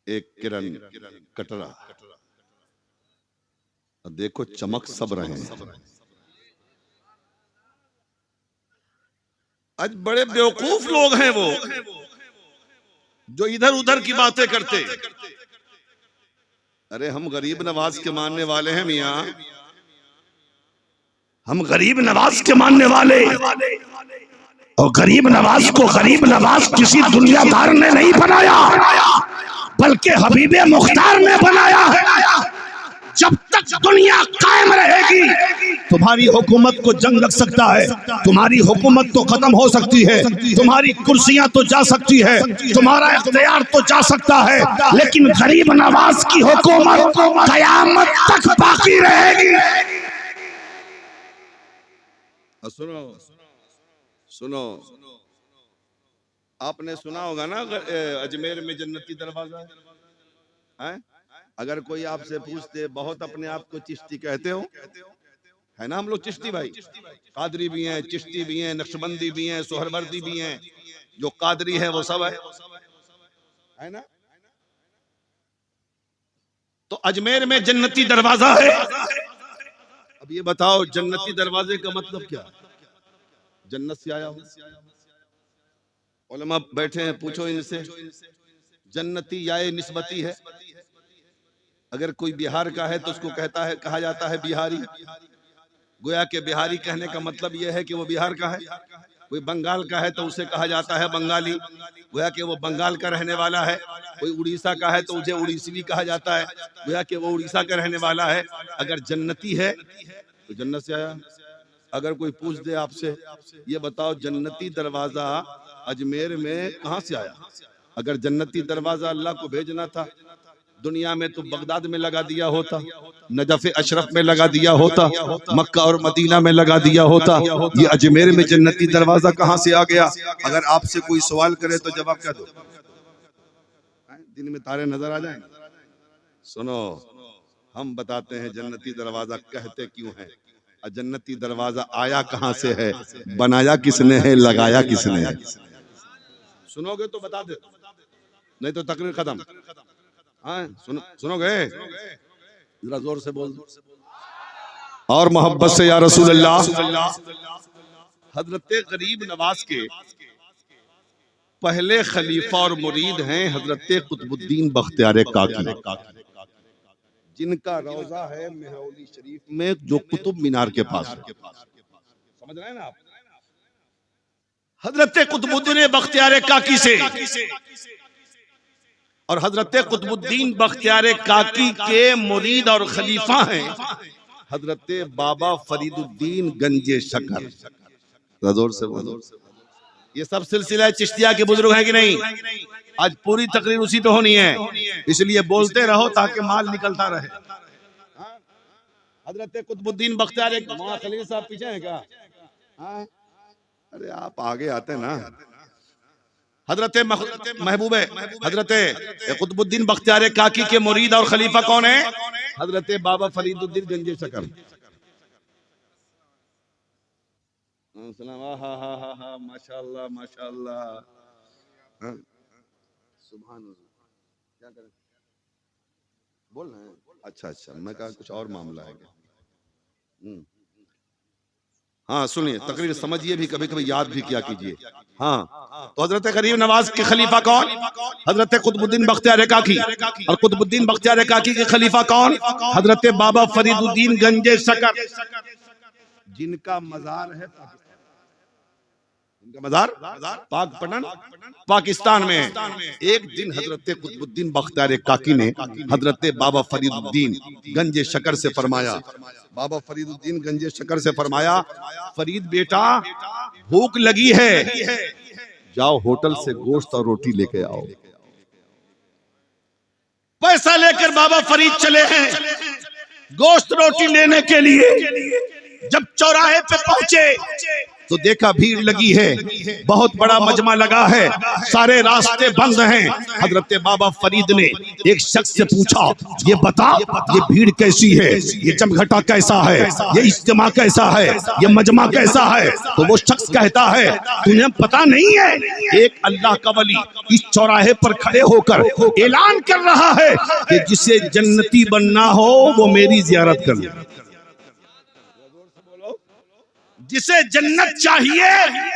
एक किरण कटरा। देखो चमक सब रहे हैं। आज बड़े बेवकूफ लोग हैं वो जो इधर उधर की बातें करते। अरे हम गरीब नवाज के मानने वाले हैं मियां, हम गरीब नवाज के मानने वाले, और गरीब नवाज को गरीब नवाज किसी दुनियादार ने नहीं बनाया बल्कि हबीबे मुख्तार ने बनाया है। जब तक दुनिया कायम रहेगी तुम्हारी हुकूमत को जंग लग सकता है, तुम्हारी हुकूमत तो खत्म हो सकती है, तुम्हारी कुर्सियां तो जा सकती है, तुम्हारा इख्तियार तो जा सकता है, लेकिन गरीब नवाज की हुकूमत कयामत तक बाकी रहेगी। सुनो सुनो, आपने सुना होगा ना अजमेर में जन्नती दरवाजा है। अगर कोई आपसे पूछते बहुत अपने आप को चिश्ती कहते हो, है ना, हम लोग चिश्ती भाई, कादरी भी हैं, चिश्ती भी हैं, नक्शबंदी भी हैं, सोहरवर्दी भी हैं, जो कादरी है वो सब है ना। तो अजमेर में जन्नती दरवाजा है। अब ये बताओ जन्नती दरवाजे का मतलब क्या? जन्नत से आया हूं। उलमा बैठे हैं, पूछो इनसे जन्नती या निस्बती है। अगर कोई बिहार का है तो उसको कहा जाता है बिहारी, गोया के बिहारी कहने का मतलब यह है कि वो बिहार का है। कोई बंगाल का है तो उसे कहा जाता है बंगाली, गोया कि वो बंगाल का रहने वाला है। कोई उड़ीसा का है तो उसे उड़ीसवी कहा जाता है, गोया कि वो उड़ीसा का रहने वाला है। अगर जन्नती है तो जन्नत से आया। अगर कोई पूछ दे आपसे ये बताओ जन्नती दरवाजा अजमेर में कहां से आया? अगर जन्नती दरवाजा अल्लाह को भेजना था दुनिया में तो बगदाद में लगा दिया होता, नजफ अशरफ में लगा दिया होता, मक्का और मदीना में लगा दिया होता। ये अजमेर में जन्नती दरवाजा कहां से आ गया? अगर आपसे कोई सवाल करे तो जवाब क्या दो? दिन में तारे नजर आ जाएं। सुनो, हम बताते हैं जन्नती दरवाजा कहते क्यों है, जन्नती दरवाजा आया कहां से है, बनाया किसने है, लगाया किसने है। सुनोगे तो बता दे, नहीं तो तकरीर खत्म। हाँ सुनोगे? जरा जोर से बोल दो और मोहब्बत से या रसूल अल्लाह। हजरत गरीब नवाज के पहले खलीफा और मुरीद हैं हजरत कुतुबुद्दीन बख्तियार काकी, जिनका रोजा है मेहरौली शरीफ में जो कुतुब मीनार के पास है। समझ रहे हैं ना आप? हजरत कुतुबुद्दीन बख्तियार काकी से और हजरत कुतुबुद्दीन बख्तियार काकी के मुरीद और खलीफा हैं हजरत बाबा फरीदुद्दीन गंजे शकर। जोर से बोलो। ये सब सिलसिला चिश्तिया के बुजुर्ग हैं कि नहीं? आज पूरी तकरीर उसी पे होनी है, इसलिए बोलते रहो ताकि माल निकलता रहे। हजरत कुतुबुद्दीन बख्तियार खलील साहब पीछे हैं क्या? अरे आप आगे आते ना। हजरत महबूब हजरत कुतुबुद्दीन बख्तियार काकी के मुरीद और खलीफा कौन है? हजरत बाबा फरीदुद्दीन गंजे शकर। माशाअल्लाह माशाअल्लाह। सुभान अल्लाह। क्या करें? बोल रहे हैं? अच्छा अच्छा, मैं कहा कुछ और मामला है क्या? हाँ सुनिए, तकरीर समझिए भी, कभी कभी याद भी किया कीजिए। हाँ, तो हजरत गरीब नवाज के खलीफा कौन? हजरत कुतुबुद्दीन बख्तियार काकी। और कुतुबुद्दीन बख्तियार काकी के खलीफा कौन? हजरत बाबा फरीदुद्दीन गंजे शकर, जिनका मजार है मजार पाकपटन पाकिस्तान में। एक दिन हजरत कुतुबुद्दीन बख्तियार काकी ने हजरत बाबा फरीदुद्दीन गंजे शकर से फरमाया, बाबा फरीदुद्दीन गंजे शकर से फरमाया, फरीद बेटा भूख लगी है, जाओ होटल से गोश्त और रोटी लेके आओ। पैसा लेकर बाबा फरीद चले हैं गोश्त रोटी लेने के लिए। जब चौराहे पे पहुंचे तो देखा भीड़ लगी है, बहुत बड़ा मजमा लगा है, सारे रास्ते बंद हैं। हजरत बाबा फरीद ने एक शख्स से पूछा, ये बता ये भीड़ कैसी है, ये जमघटा कैसा है, ये इज्तिमा कैसा है, ये मजमा कैसा है? तो वो शख्स कहता है, तुम्हें पता नहीं है, एक अल्लाह का वली इस चौराहे पर खड़े होकर ऐलान कर रहा है कि जिसे जन्नती बनना हो वो मेरी जियारत कर ले। जिसे जन्नत चाहिए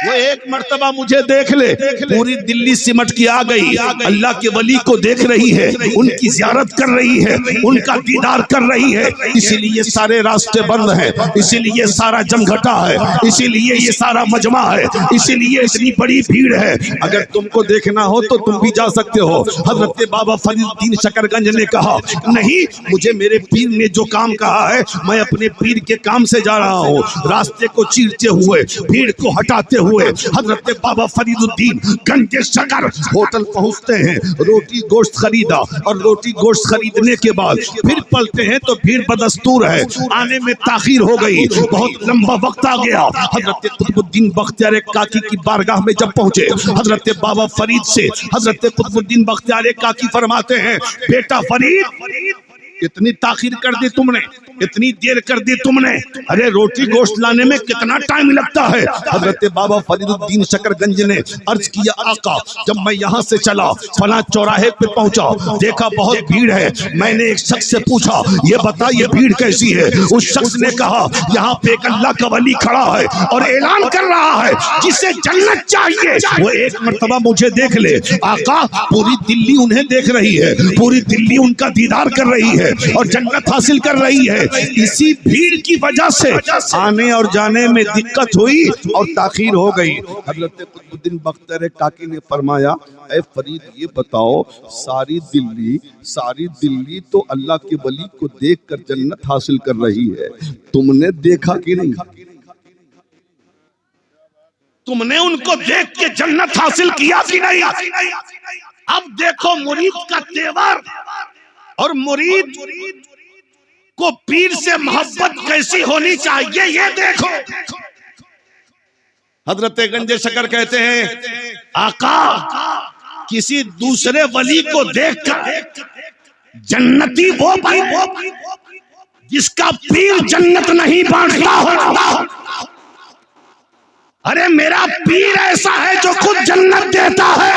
वो एक मर्तबा मुझे देख ले। पूरी दिल्ली सिमट के आ गई, अल्लाह के वली को देख रही है, उनकी जियारत कर रही है, उनका दीदार कर रही है। इसीलिए सारे रास्ते बंद हैं, इसीलिए सारा जमघटा है, इसीलिए ये सारा मजमा है, इसीलिए इतनी बड़ी भीड़ है। अगर तुमको देखना हो तो तुम भी जा सकते हो। हजरत बाबा फरीदुद्दीन शकरगंज ने कहा, नहीं, मुझे मेरे पीर ने जो काम कहा है मैं अपने पीर के काम से जा रहा हूँ। रास्ते को चीरते हुए, भीड़ को हटाते हुए हजरत बाबा फरीदुद्दीन गंजे शकर होटल पहुंचते हैं। रोटी गोश्त खरीदा और रोटी गोश्त खरीदने के बाद फिर पलटे हैं तो भीड़ बदस्तूर है, आने में ताखीर हो गई, बहुत लंबा वक्त आ गया। हजरत कुतुबुद्दीन बख्तियार काकी की बारगाह में जब पहुंचे, हजरत बाबा फरीद से हजरत कुतुबुद्दीन बख्तियार काकी फरमाते हैं, बेटा फरीद इतनी ताखीर कर दी तुमने, इतनी देर कर दी तुमने, अरे रोटी गोश्त लाने में कितना टाइम लगता है? हजरत बाबा फरीदुद्दीन शकरगंज ने अर्ज किया, आका जब मैं यहाँ से चला फला चौराहे पे पहुंचा, देखा बहुत भीड़ है। मैंने एक शख्स से पूछा, ये बता ये भीड़ कैसी है? उस शख्स ने कहा, यहाँ पे एक अल्लाह का वली खड़ा है और ऐलान कर रहा है जिसे जन्नत चाहिए वो एक मर्तबा मुझे देख ले। आका पूरी दिल्ली उन्हें देख रही है, पूरी दिल्ली उनका दीदार कर रही है और जन्नत हासिल कर रही है। इसी भीड़ की वजह से आने और जाने में दिक्कत हुई और ताखीर हो गई। हजरत कुतुबुद्दीन बख्तियार काकी ने फरमाया, ऐ फरीद ये बताओ, सारी दिल्ली तो अल्लाह के वली को देखकर जन्नत हासिल कर रही है, तुमने देखा कि नहीं? तुमने उनको देख के जन्नत हासिल किया कि नहीं? अब देखो मुरीद का तेवर और मुरीद को पीर से मोहब्बत कैसी होनी चाहिए ये देखो। हजरत गंजे शकर कहते हैं, आका किसी दूसरे वली को देखकर जन्नती वो जिसका पीर जन्नत नहीं बांटता हो। अरे मेरा पीर ऐसा है जो खुद जन्नत देता है।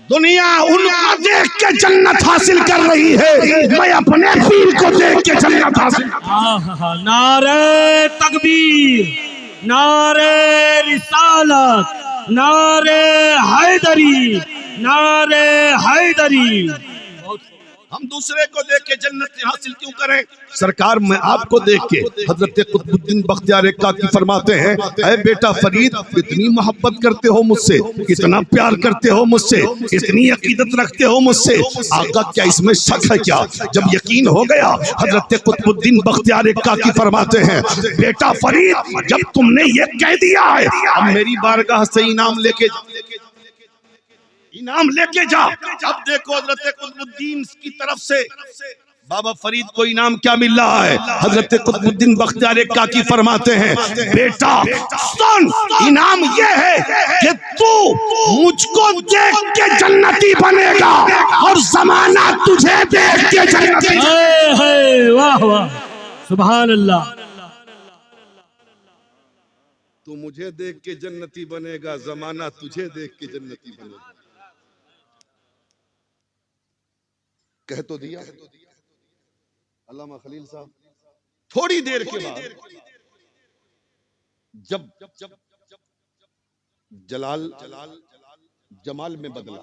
दुनिया उनको देख के जन्नत हासिल कर रही है, मैं अपने पीर को देख के जन्नत हासिल। नारे तकबीर, नारे रिसालत, नारे हैदरी, नारे हैदरी। हम दूसरे को देख के जन्नत हासिल क्यों करें? सरकार मैं आपको देख के हजरत कुतुबुद्दीन बख्तियार काकी फरमाते हैं, ऐ बेटा फरीद, इतनी मोहब्बत करते हो मुझसे, इतना प्यार करते हो मुझसे, इतनी अकीदत रखते हो मुझसे, आका क्या इसमें शक है क्या? जब यकीन हो गया, हजरत कुतुबुद्दीन बख्तियार काकी फरमाते हैं, बेटा फरीद, जब तुमने ये कह दिया है, अब मेरी बारगाह से इनाम लेके जा। अब देखो हजरत कुतुबुद्दीन की तरफ से बाबा फरीद को इनाम क्या मिल रहा है? हजरत कुतुबुद्दीन बख्तियार काकी फरमाते हैं, बेटा सुन, इनाम ये है कि तू मुझको देख के जन्नती बनेगा और ज़माना तुझे देख के जन्नती। वाह वाह, सुभान अल्लाह। तू मुझे देख के जन्नती बनेगा, जमाना तुझे देख के जन्नती बनेगा। कह तो दिया अल्लामा खलील साहब। थोड़ी देर के बाद जब जमाल में बदला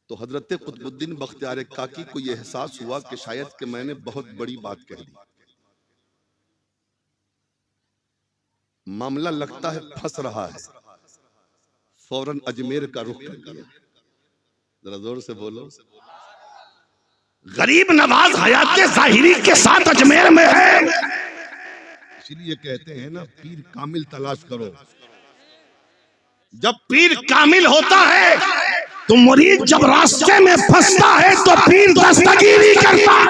तो हजरत कुतुबुद्दीन बख्तियार काकी को यह एहसास हुआ कि शायद कि मैंने बहुत बड़ी बात कह दी। मामला लगता है फंस रहा है, फौरन अजमेर का रुख कर दिया। जरा जोर से बोलो। गरीब नवाज हयात ज़ाहिरी के साथ अजमेर में है। इसलिए कहते हैं ना, पीर कामिल तलाश करो। जब पीर कामिल होता है तो मुरीद जब रास्ते में फंसता है तो पीर दस्तगीरी करता है।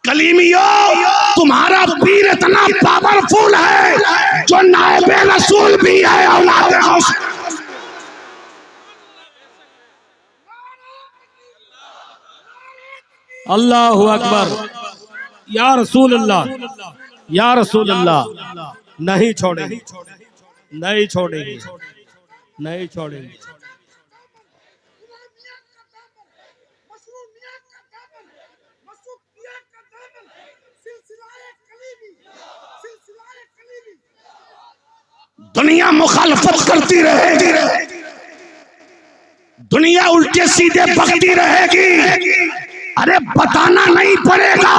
कलीमियों, तुम्हारा पीर इतना पावरफुल है जो नायबे रसूल भी है, औलाद गौस। अल्लाहु अकबर, या रसूल अल्लाह, या रसूल अल्लाह। नहीं छोड़ेंगे, नहीं छोड़ेंगे, नहीं छोड़ेंगे। दुनिया मुखालफत करती रहेगी, दुनिया उल्टे सीधे बकती रहेगी, अरे बताना नहीं पड़ेगा।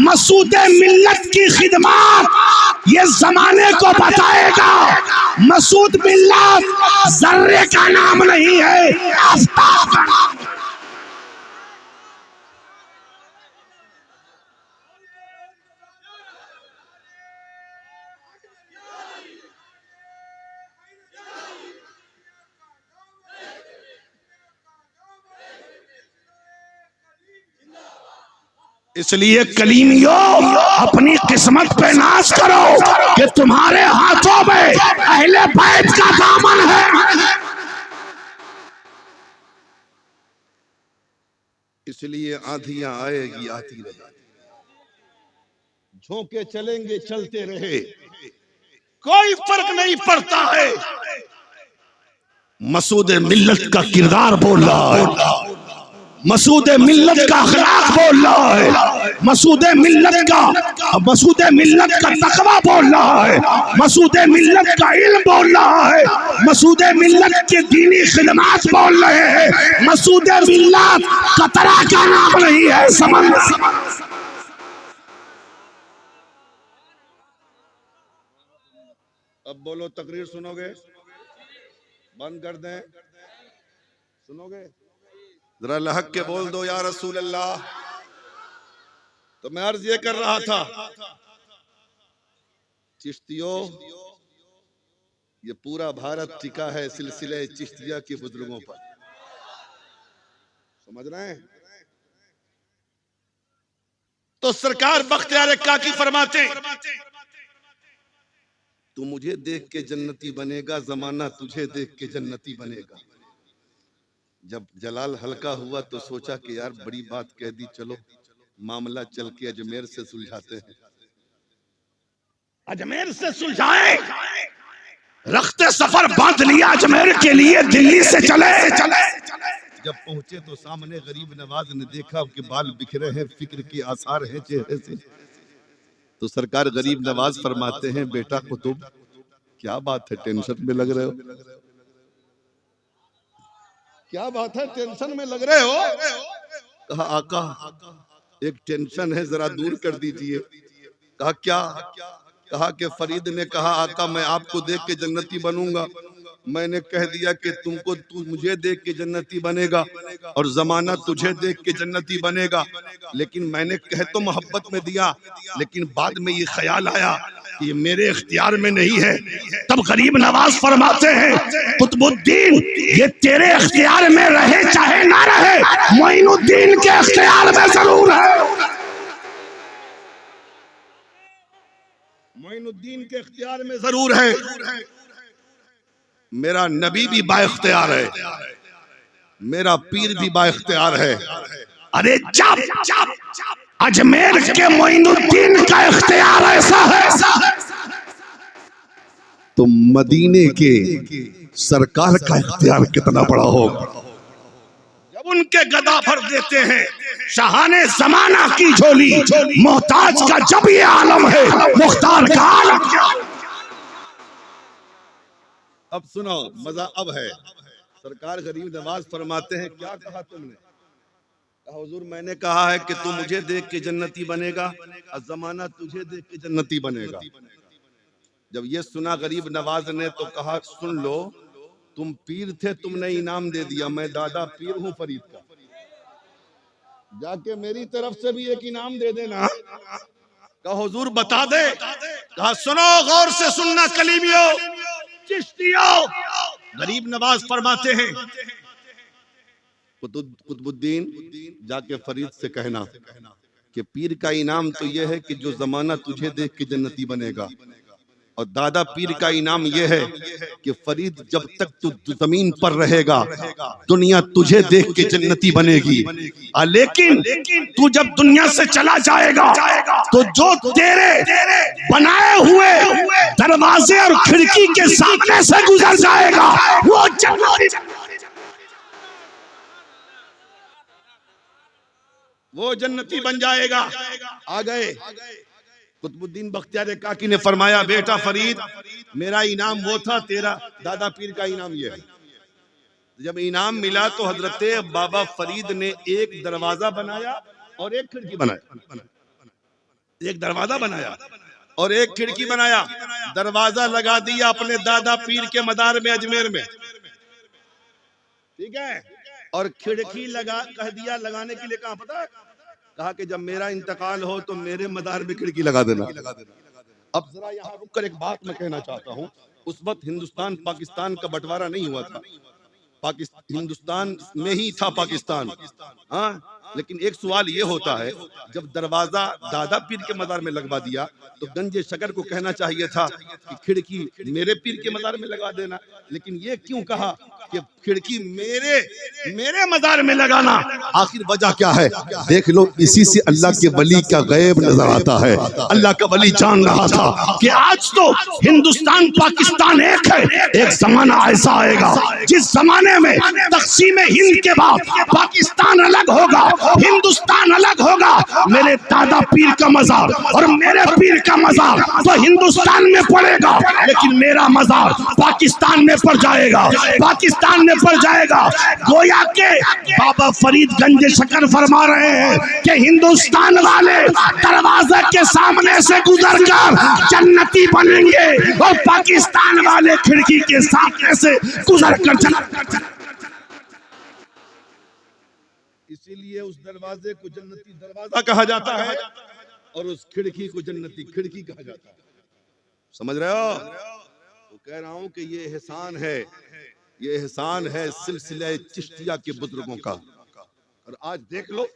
मसूद मिल्लत की खिदमत ये जमाने को बताएगा। मसूद मिल्लत जर्रे का नाम नहीं है, आफ्ताब का नाम। इसलिए कलीमियों, अपनी किस्मत पे नाज करो कि तुम्हारे हाथों में अहले बैत का दामन है। इसलिए आंधियां आएगी आती रहे, झोंके चलेंगे चलते रहे, कोई फर्क नहीं पड़ता है। मसूद मिल्लत का किरदार बोल रहा है, मसूद मिल्लत का अखलाक बोल रहा है, मसूद मिल्लत का तकवा बोल रहा है, मसूद मिल्लत का इल्म बोल रहा है, मसूद मिल्लत के दीनी खिदमत बोल रहे हैं। मसूद मिल्लत कतरा का नाम नहीं है, समझ। अब बोलो, तकरीर सुनोगे? बंद कर दें? सुनोगे? जरा लहक के बोल दो, या रसूल अल्लाह। तो मैं अर्ज ये कर रहा था, चिश्तियों, ये पूरा भारत टिका है सिलसिले चिश्तिया के बुजुर्गों पर। समझ रहे हैं? तो सरकार बख्तियार काकी फरमाते, तू मुझे देख के जन्नती बनेगा, जमाना तुझे देख के जन्नती बनेगा। जब जलाल हल्का हुआ तो सोचा कि यार बड़ी बात कह दी, चलो मामला चल के अजमेर से सुलझाते हैं। अजमेर से सुलझाएं। रखते सफर बांध लिया अजमेर के लिए दिल्ली से चले। जब पहुंचे तो सामने गरीब नवाज ने देखा कि बाल बिखरे हैं, फिक्र के आसार हैं चेहरे से। तो सरकार गरीब नवाज फरमाते हैं, बेटा कुतुब क्या बात है, टेंशन में लग रहे हो? क्या बात है, टेंशन में लग रहे हो? कहा आका एक टेंशन है, जरा दूर कर दीजिए। कहा क्या? कहा कि फरीद ने कहा आका मैं आपको देख के जन्नती बनूंगा। मैंने कह दिया कि तू मुझे देख के जन्नती बनेगा और जमाना तुझे देख के जन्नती बनेगा। लेकिन मैंने कह तो मोहब्बत में दिया, लेकिन बाद में ये ख्याल आया कि ये मेरे इख्तियार में नहीं है। तब गरीब नवाज फरमाते हैं, कुतुबुद्दीन ये तेरे इख्तियार में रहे चाहे ना रहे, मोइनुद्दीन के इख्तियार में जरूर है। मोइनुद्दीन के इख्तियार में जरूर है। मेरा नबी भी बाइख्तियार है, मेरा पीर भी बाइख्तियार है। अरे चुप, अजमेर के मोइनुद्दीन का इख्तियार ऐसा है तो मदीने के सरकार का इख्तियार कितना बड़ा होगा। जब उनके गदा भर देते हैं शाहाने जमाना की झोली, मोहताज का जब ये आलम है, मुख्तार का आलम क्या। अब सुनो मजा अब है। सरकार गरीब नवाज फरमाते हैं, क्या कहा तुमने? कहा हुजूर मैंने कहा है कि तू मुझे देख के जन्नती बनेगा और जमाना तुझे देख के जन्नती बनेगा। जब ये सुना गरीब नवाज ने तो कहा सुन लो, तुम पीर थे, तुमने इनाम दे दिया, मैं दादा पीर हूँ फरीद का, जाके मेरी तरफ से भी एक इनाम दे देना। कहा हुजूर बता दे। कहा सुनो गौर से सुनना कलीमियों, चिश्तियों। गरीब नवाज फरमाते हैं, कुतुबुद्दीन जाके फरीद से कहना कि पीर का इनाम तो यह है कि जो जमाना तुझे देख के जन्नती बनेगा, और दादा पीर का इनाम यह है कि फरीद जब तक तू जमीन पर रहेगा दुनिया तुझे देख के जन्नती बनेगी। लेकिन तू जब दुनिया से चला जाएगा तो जो तेरे बनाए हुए दरवाजे और खिड़की के सामने से गुजर जाएगा वो जन्नती, वो जन्नती बन जाएगा। आ गए कुतुबुद्दीन बख्तियार काकी ने फरमाया, बेटा फरीद मेरा इनाम वो था, तेरा दादा पीर का इनाम ये है। जब इनाम मिला तो हजरत बाबा फरीद ने एक दरवाजा बनाया और एक खिड़की बनाया, एक दरवाजा बनाया और एक खिड़की बनाया। दरवाजा लगा दिया अपने दादा पीर के मदार में अजमेर में, ठीक है, और खिड़की लगा कह दिया लगाने के लिए। कहा पता है? कहा कि जब मेरा इंतकाल हो तो मेरे मदार में खिड़की लगा देना। अब जरा यहाँ रुककर एक बात मैं कहना चाहता हूँ। उस वक्त हिंदुस्तान पाकिस्तान का बंटवारा नहीं हुआ था, हिंदुस्तान में ही था पाकिस्तान। हाँ, लेकिन एक सवाल ये होता है, जब दरवाजा दादा पीर के मजार में लगवा दिया तो गंजे शकर को कहना चाहिए था कि खिड़की मेरे पीर के मजार में लगा देना, लेकिन ये क्यों कहा कि खिड़की मेरे मजार में लगाना? आखिर वजह क्या है? देख लो, इसी से अल्लाह के वली का गैब नजर आता है। अल्लाह का वली जान रहा था कि आज तो हिंदुस्तान पाकिस्तान एक है, एक जमाना ऐसा आएगा जिस जमाने में तक़सीम हिंद के बाद पाकिस्तान अलग होगा, हिंदुस्तान अलग होगा। मेरे दादा पीर का मजार और मेरे पीर का मजार तो हिंदुस्तान में पड़ेगा, लेकिन मेरा मजार पाकिस्तान में पड़ जाएगा, पाकिस्तान में पड़ जाएगा। गोया के बाबा फरीद गंज शकर फरमा रहे हैं कि हिंदुस्तान वाले दरवाजे के सामने से गुजरकर जन्नती बनेंगे और पाकिस्तान वाले खिड़की के सामने से गुजरकर जन्नती। इसीलिए उस दरवाजे को जन्नती दरवाजा कहा जाता है और उस खिड़की को जन्नती खिड़की कहा जाता है। समझ रहे हो? तो कह रहा हूं कि ये एहसान है, ये एहसान है सिलसिले चिश्तिया के बुजुर्गों का। और आज देख लो,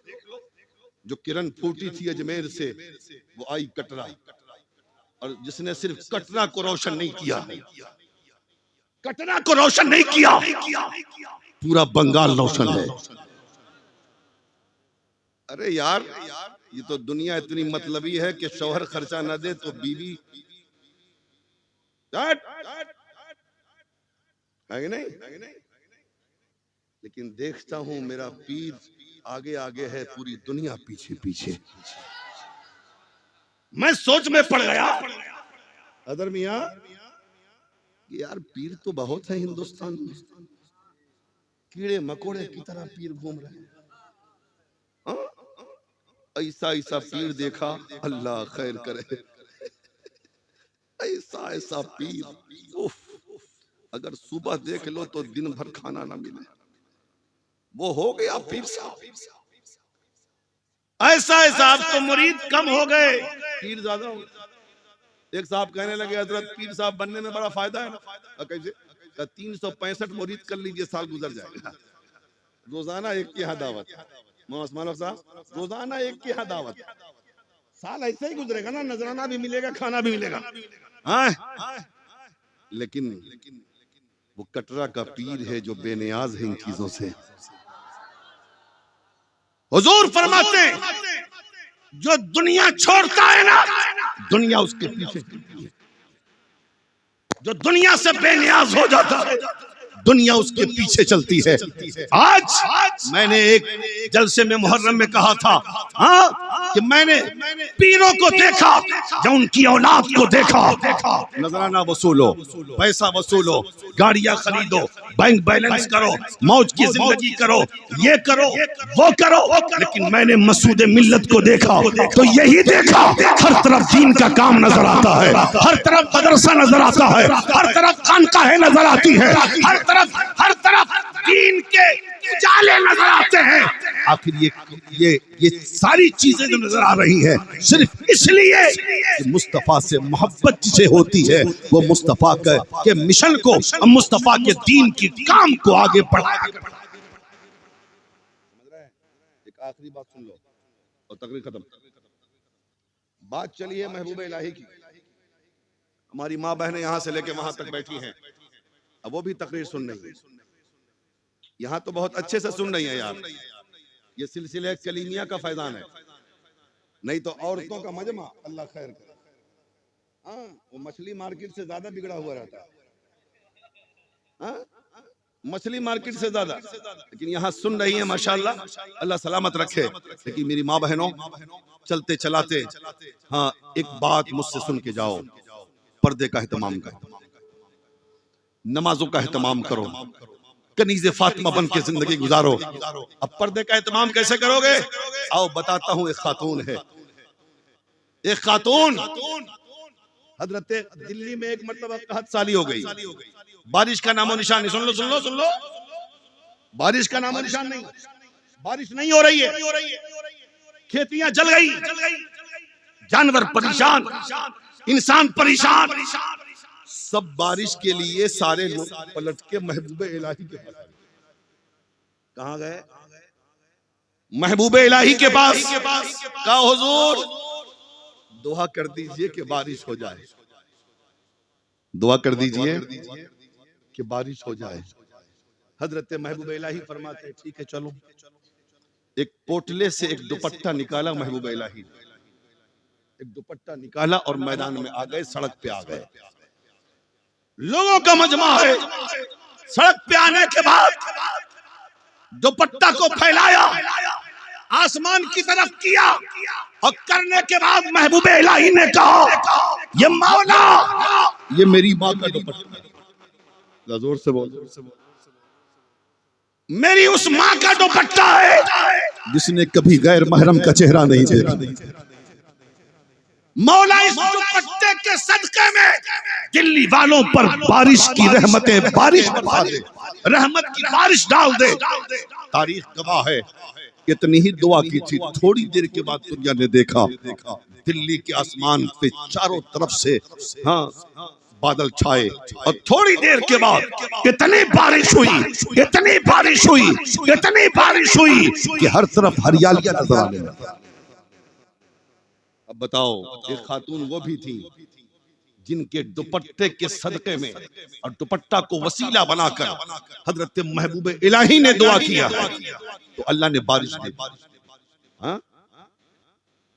जो किरण फूटी थी अजमेर से वो आई कटरा, और जिसने सिर्फ कटरा को रोशन नहीं किया, कटरा को रोशन नहीं किया, पूरा बंगाल रोशन है। अरे यार, ये तो दुनिया इतनी मतलबी है कि शौहर खर्चा न दे तो बीवी है कि नहीं? लेकिन देखता हूं मेरा पीर आगे आगे है, पूरी दुनिया पीछे पीछे। मैं सोच में पड़ गया, अदर मियां यार पीर तो बहुत है हिंदुस्तान में, कीड़े मकोड़े की तरह पीर घूम रहे हैं। हाँ? ऐसा ऐसा पीर देखा, अल्लाह खैर करे। ऐसा ऐसा पीर, उफ, अगर सुबह देख लो तो दिन भर खाना ना मिले, वो हो गया पीर साहब। ऐसा ऐसा अब तो मुरीद कम हो गए, पीर ज्यादा हो। एक साहब कहने लगे हजरत पीर साहब बनने में बड़ा फायदा है ना। कैसे? 365 मुरीद कर लीजिए, साल गुजर जाएगा। रोजाना एक के यहाँ दावत, मोहम्मद साहब रोजाना एक के यहाँ दावत, साल ऐसे ही गुजरेगा ना, नजराना भी मिलेगा, खाना भी मिलेगा। हाँ? लेकिन वो कटरा का पीर है जो बेनियाज है इन चीजों से। हुजूर फरमाते हैं, जो दुनिया छोड़ता है ना, दुनिया उसके पीछे, जो दुनिया से बेनियाज हो जाता है, दुनिया उसके पीछे चलती है। आज मैंने एक जलसे में मुहर्रम में कहा था, हाँ, कि मैंने पीरों को देखा, जो उनकी औलाद को देखा। नजराना वसूलो, पैसा वसूलो, गाड़ियां खरीदो, बैंक बैलेंस करो, मौज की जिंदगी करो, ये करो वो करो, लेकिन मैंने मसूद मिल्लत को देखा तो यही देखा, हर तरफ दीन का काम नजर आता है, हर तरफ मदरसा नजर आता है, हर तरफ खानकाहें नजर आती है, हर तरफ दीन के उजाले नजर आते हैं। आखिर ये सारी चीजें जो नजर आ रही हैं, सिर्फ इसलिए कि मुस्तफा से मोहब्बत जिसे होती है, वो मुस्तफा के मिशन को, मुस्तफा के दीन की काम को आगे बढ़ाया। एक आखिरी बात सुन लो और तकरीर खत्म। बात चली है महबूब इलाही की। हमारी माँ बहनें यहाँ से लेके वहां तक बैठी हैं, अब वो भी तकरीर सुन रही है। यहाँ तो बहुत अच्छे से सुन रही है यार, ये सिलसिले कलीमिया का फैजान है, नहीं तो औरतों का मजमा, अल्लाह खैर करे। हाँ, वो मछली मार्केट से ज्यादा बिगड़ा हुआ रहता है। हाँ? मछली मार्केट से ज्यादा, लेकिन यहाँ सुन रही है माशाल्लाह, अल्लाह सलामत रखे। लेकिन मेरी माँ बहनों, चलते चलाते, हाँ, एक बात मुझसे सुन के जाओ, पर्दे का एहतमाम करो, नमाजों का एहतमाम करो, कनीज़े फातिमा बन के जिंदगी गुजारो। अब पर्दे का एहतमाम कैसे करोगे? आओ बताता हूँ। एक खातून है, एक खातून हजरत दिल्ली में एक मरतबा कहत साली हो गई, बारिश का नामो निशान नहीं। सुन लो, बारिश का नामो निशान नहीं, बारिश नहीं हो रही है, खेतियां जल गई, जानवर परेशान, इंसान परेशान, सब बारिश के लिए सारे लोग पलट के महबूब इलाही के पास। कहाँ गए? महबूब इलाही के पास। कहा हुजूर दुआ कर दीजिए कि बारिश हो जाए, दुआ कर दीजिए कि बारिश हो जाए। हजरत महबूब इलाही फरमाते ठीक है चलो। एक पोटले से एक दुपट्टा निकाला महबूब इलाही, एक दुपट्टा निकाला और मैदान में आ गए, सड़क पे आ गए। लोगों का मजमा है। सड़क पे आने के बाद दुपट्टा को फैलाया, आसमान की तरफ किया और करने के बाद महबूब इलाही ने कहा, ये मौला, ये मेरी माँ का दुपट्टा, जोर से बोल, मेरी उस माँ का दुपट्टा है जिसने कभी गैर महरम का चेहरा नहीं देखा। मौला इस दुपट्टे के सदके में दिल्ली वालों पर बारिश की रहमतें, बारिश दे, रहमत की बारिश डाल दे। तारीख गवाह है, इतनी ही दुआ की थी, थोड़ी देर के बाद दुनिया ने देखा दिल्ली के आसमान पे चारों तरफ से, हाँ, बादल छाए और थोड़ी देर के बाद इतनी बारिश हुई, इतनी बारिश हुई, इतनी बारिश हुई कि हर तरफ हरियालियां नजर आने लगी। अब बताओ, एक खातून वो भी थी जिनके दुपट्टे के सदके में और दुपट्टा को वसीला बनाकर हजरत महबूब इलाही ने दुआ किया तो अल्लाह ने बारिश दी। हाँ?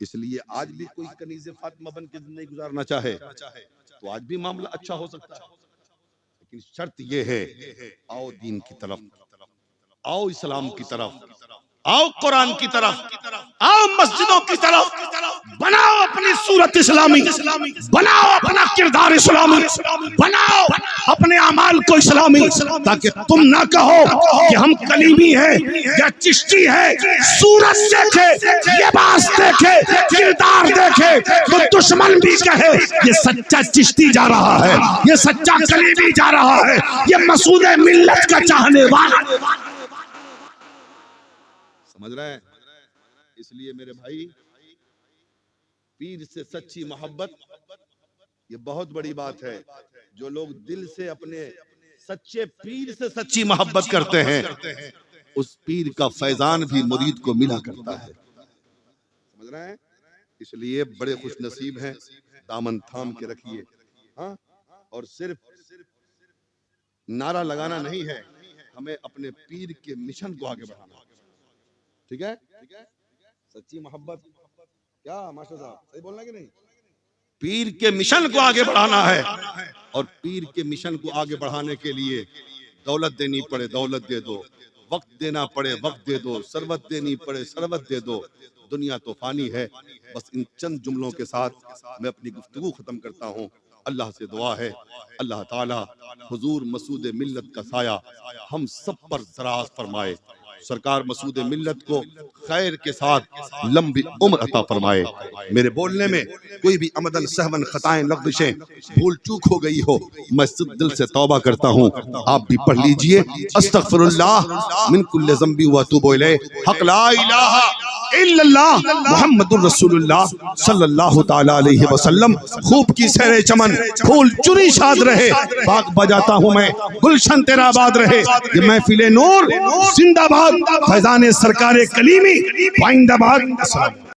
इसलिए आज भी कोई कनीज़े फातिमा बन के जिंदगी गुजारना चाहे तो आज भी मामला अच्छा हो सकता है। लेकिन शर्त यह है, आओ दीन की तरफ, आओ इस्लाम की तरफ, आओ कुरान की तरफ, आओ मस्जिदों की तरफ, बनाओ अपनी सूरत इस्लामी, बनाओ अपना किरदार इस्लामी, बनाओ अपने अमाल को इस्लामी, ताकि तुम ना कहो कि हम कलीमी हैं या चिश्ती है। सूरत देखे, लिबास देखे, किरदार देखे तो दुश्मन भी कहे ये सच्चा चिश्ती जा रहा है, ये सच्चा कलीमी जा रहा है, ये मसूद मिल्लत का चाहने वाला। समझ रहे हैं? इसलिए मेरे भाई, पीर से सच्ची मोहब्बत ये बहुत बड़ी बात है। जो लोग दिल से अपने सच्चे पीर से सच्ची मोहब्बत करते हैं, उस पीर का फैजान भी मुरीद को मिला करता है। समझ रहे हैं? इसलिए बड़े खुश नसीब हैं, दामन थाम के रखिए। हाँ, और सिर्फ नारा लगाना नहीं है, हमें अपने पीर के मिशन को आगे बढ़ाना है। ठीक है? सच्ची मोहब्बत क्या मास्टर साहब, सही बोलना कि नहीं? पीर के मिशन को आगे बढ़ाना है, और पीर के मिशन को आगे बढ़ाने के लिए दौलत देनी पड़े दौलत दे दो, वक्त देना पड़े वक्त दे दो, सरवत देनी पड़े सरवत दे दो। दुनिया तो फानी है। बस इन चंद जुमलों के साथ मैं अपनी गुफ्तगू खत्म करता हूँ। अल्लाह से दुआ है, अल्लाह ताला हुजूर मसूद मिल्लत का साया हम सब पर दराज फरमाए। सरकार मसूद मिल्लत को खैर के साथ लंबी उम्र अता फरमाए। मेरे बोलने में कोई भी अमदन सहवन खताएं लग़्ज़िशें भूल चूक हो गई हो, मैं सिर्फ दिल से तौबा करता हूँ। आप भी पढ़ लीजिए, अस्तग़फिरुल्लाह मिन कुल्लि ज़ंबि व अतूबु इलैह, हक़ ला इलाहा इल्लल्लाह मुहम्मदुर रसूलुल्लाह सल्लल्लाहु तआला अलैहि वसल्लम। खूब की सैरे चमन, फूल चुनी शाद रहे, बाग बजाता हूँ मैं, गुलशन तेरा आबाद रहे। ये महफिले नूर जिंदाबाद, फैजाने सरकारे कलीमी पाइंदाबाद।